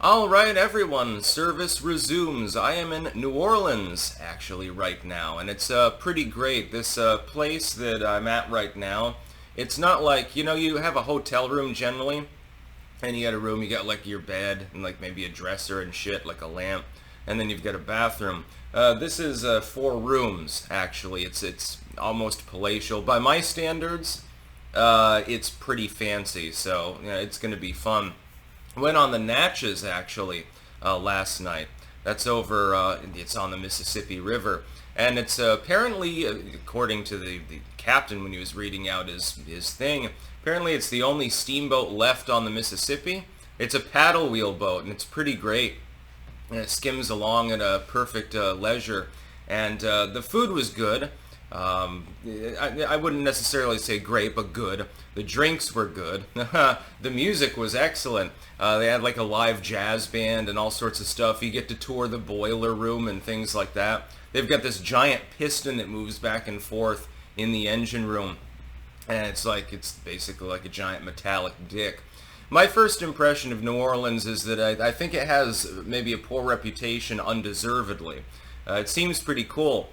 All right, everyone, service resumes. I am in New Orleans, actually, right now, and it's pretty great. This place that I'm at right now, it's not like, you have a hotel room generally, and you got a room, you got like your bed, and like maybe a dresser and shit, like a lamp, and then you've got a bathroom. This is 4 rooms, actually. It's almost palatial. By my standards, it's pretty fancy, so it's going to be fun. Went on the Natchez actually last night. That's over. It's on the Mississippi River, and it's apparently, according to the captain when he was reading out his thing, apparently it's the only steamboat left on the Mississippi. It's a paddle wheel boat, and it's pretty great. And it skims along at a perfect leisure, and the food was good. I wouldn't necessarily say great, but good. The drinks were good. The music was excellent. They had like a live jazz band and all sorts of stuff. You get to tour the boiler room and things like that. They've got this giant piston that moves back and forth in the engine room, and it's basically like a giant metallic dick. My first impression of New Orleans is that I think it has maybe a poor reputation undeservedly. It seems pretty cool.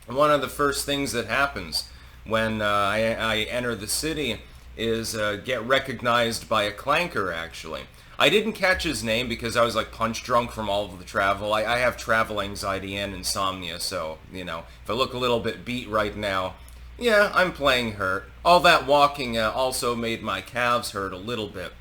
One of the first things that happens when I enter the city is get recognized by a clanker, actually. I didn't catch his name because I was like punch drunk from all of the travel. I have travel anxiety and insomnia, so, if I look a little bit beat right now, yeah, I'm playing hurt. All that walking also made my calves hurt a little bit.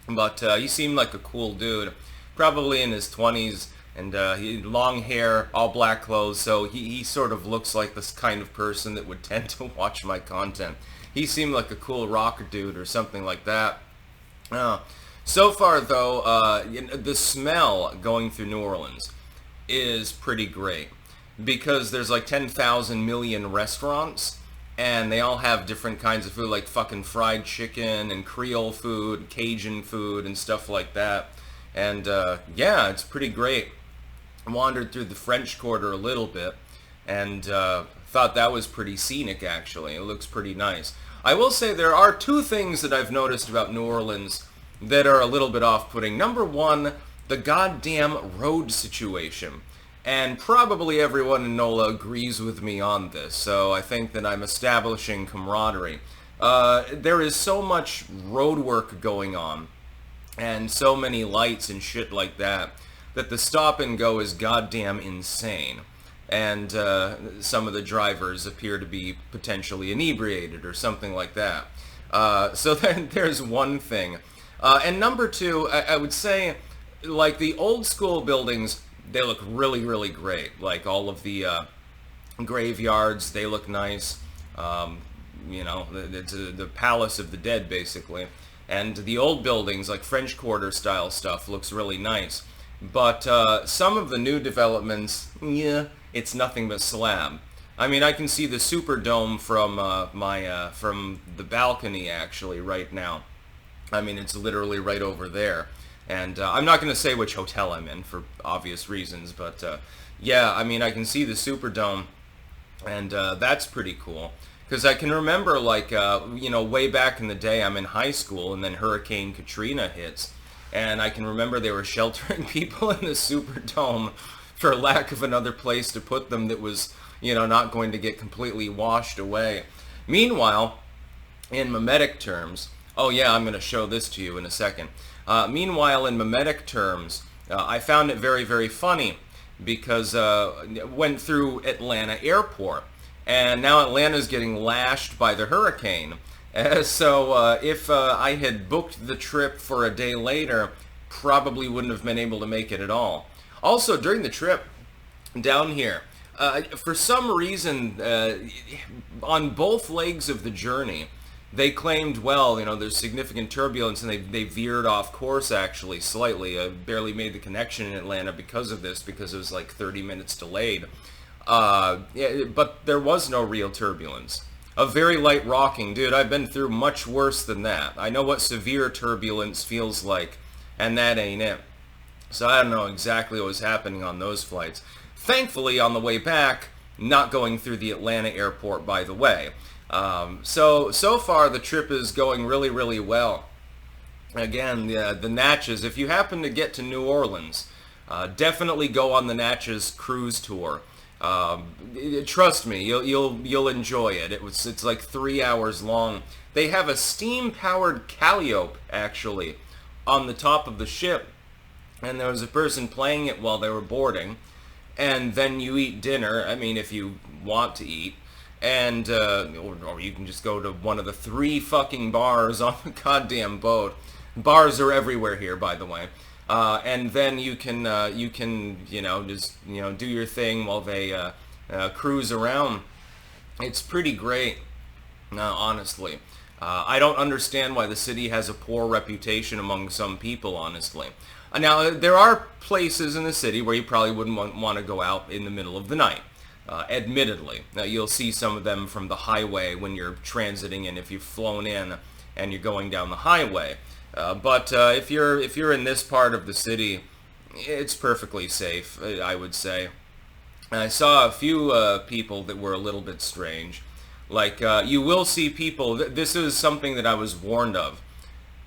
But he seemed like a cool dude, probably in his 20s. And he had long hair, all black clothes, so he sort of looks like this kind of person that would tend to watch my content. He seemed like a cool rocker dude or something like that. So far, though, the smell going through New Orleans is pretty great because there's like 10,000 million restaurants, and they all have different kinds of food, like fucking fried chicken and Creole food, Cajun food, and stuff like that. And yeah, it's pretty great. Wandered through the French Quarter a little bit, and thought that was pretty scenic, actually. It looks pretty nice. I will say there are 2 things that I've noticed about New Orleans that are a little bit off-putting. Number one, the goddamn road situation. And probably everyone in Nola agrees with me on this, so I think that I'm establishing camaraderie. There is so much road work going on, and so many lights and shit like that, that the stop and go is goddamn insane. And some of the drivers appear to be potentially inebriated or something like that. So then there's one thing. And number 2, I would say, like the old school buildings, they look really, really great. Like all of the graveyards, they look nice. It's the Palace of the Dead, basically. And the old buildings, like French Quarter style stuff, looks really nice. But some of the new developments, yeah, it's nothing but slab. I mean, I can see the Superdome from from the balcony, actually, right now. I mean, it's literally right over there. And I'm not going to say which hotel I'm in for obvious reasons, but yeah, I mean, I can see the Superdome, and that's pretty cool. Because I can remember, like, way back in the day, I'm in high school, and then Hurricane Katrina hits. And I can remember they were sheltering people in the Superdome for lack of another place to put them that was, not going to get completely washed away. Meanwhile, in mimetic terms, oh yeah, I'm going to show this to you in a second. Meanwhile, in mimetic terms, I found it very, very funny because went through Atlanta Airport, and now Atlanta's getting lashed by the hurricane. So if I had booked the trip for a day later, probably wouldn't have been able to make it at all. Also, during the trip down here, for some reason, on both legs of the journey, they claimed, well, there's significant turbulence, and they veered off course, actually, slightly. Barely made the connection in Atlanta because of this, because it was like 30 minutes delayed. Yeah, but there was no real turbulence. A very light rocking. Dude, I've been through much worse than that. I know what severe turbulence feels like, and that ain't it. So I don't know exactly what was happening on those flights. Thankfully, on the way back, not going through the Atlanta airport, by the way. So far the trip is going really, really well. Again, the Natchez. If you happen to get to New Orleans, definitely go on the Natchez cruise tour. Trust me, you'll enjoy it. It's like 3 hours long. They have a steam-powered calliope actually on the top of the ship, and there was a person playing it while they were boarding. And then you eat dinner. I mean, if you want to eat. And or you can just go to one of the 3 fucking bars on the goddamn boat. Bars are everywhere here, by the way. And then you can just do your thing while they cruise around. It's pretty great, honestly. I don't understand why the city has a poor reputation among some people, honestly. Now, there are places in the city where you probably wouldn't want to go out in the middle of the night. Admittedly, now you'll see some of them from the highway when you're transiting in, if you've flown in and you're going down the highway. But if you're in this part of the city, it's perfectly safe, I would say. I saw a few people that were a little bit strange. Like, you will see people, this is something that I was warned of,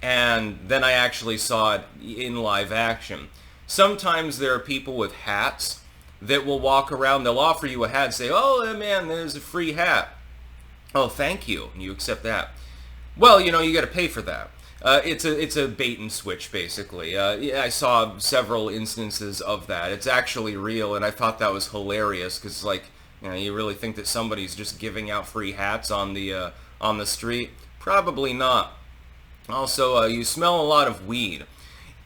and then I actually saw it in live action. Sometimes there are people with hats that will walk around, they'll offer you a hat and say, "Oh man, there's a free hat." "Oh, thank you," and you accept that. Well, you got to pay for that. It's a bait and switch, basically. Yeah, I saw several instances of that. It's actually real, and I thought that was hilarious, because, like, you really think that somebody's just giving out free hats on the street? Probably not. Also, you smell a lot of weed.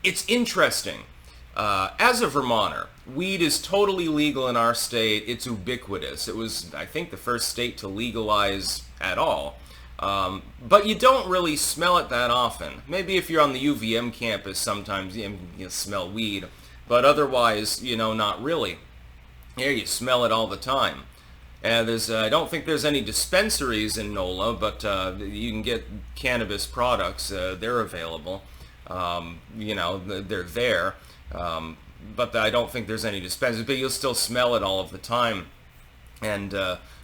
It's interesting. As a Vermonter, weed is totally legal in our state. It's ubiquitous. It was, I think, the first state to legalize at all. But you don't really smell it that often. Maybe if you're on the UVM campus, sometimes you smell weed. But otherwise, not really. Here you smell it all the time. And I don't think there's any dispensaries in Nola, but you can get cannabis products. They're available. They're there. But I don't think there's any dispensaries. But you'll still smell it all of the time. And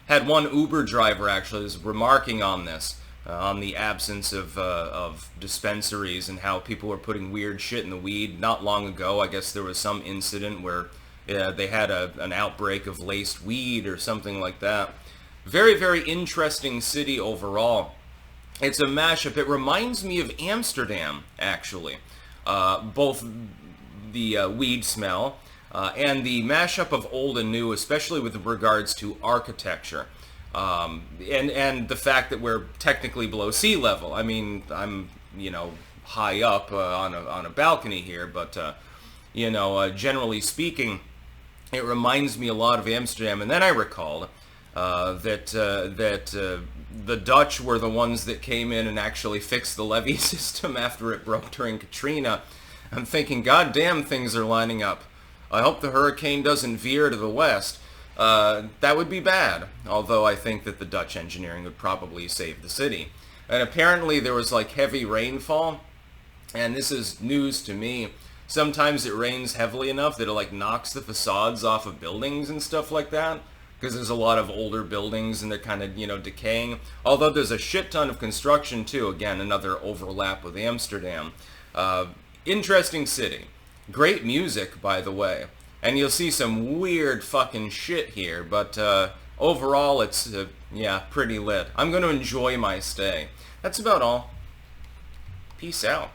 had one Uber driver actually was remarking on this, on the absence of dispensaries and how people were putting weird shit in the weed. Not long ago, I guess there was some incident where they had an outbreak of laced weed or something like that. Very, very interesting city overall. It's a mashup. It reminds me of Amsterdam, actually. Both the weed smell and the mashup of old and new, especially with regards to architecture. And the fact that we're technically below sea level. I mean, I'm, high up on a balcony here, but, generally speaking, it reminds me a lot of Amsterdam. And then I recalled that the Dutch were the ones that came in and actually fixed the levee system after it broke during Katrina. I'm thinking, God damn, things are lining up. I hope the hurricane doesn't veer to the west. That would be bad, although I think that the Dutch engineering would probably save the city. And apparently there was like heavy rainfall, and this is news to me. Sometimes it rains heavily enough that it like knocks the facades off of buildings and stuff like that, because there's a lot of older buildings and they're kind of, decaying. Although there's a shit ton of construction too. Again, another overlap with Amsterdam. Interesting city. Great music, by the way. And you'll see some weird fucking shit here, but overall it's, pretty lit. I'm going to enjoy my stay. That's about all. Peace out.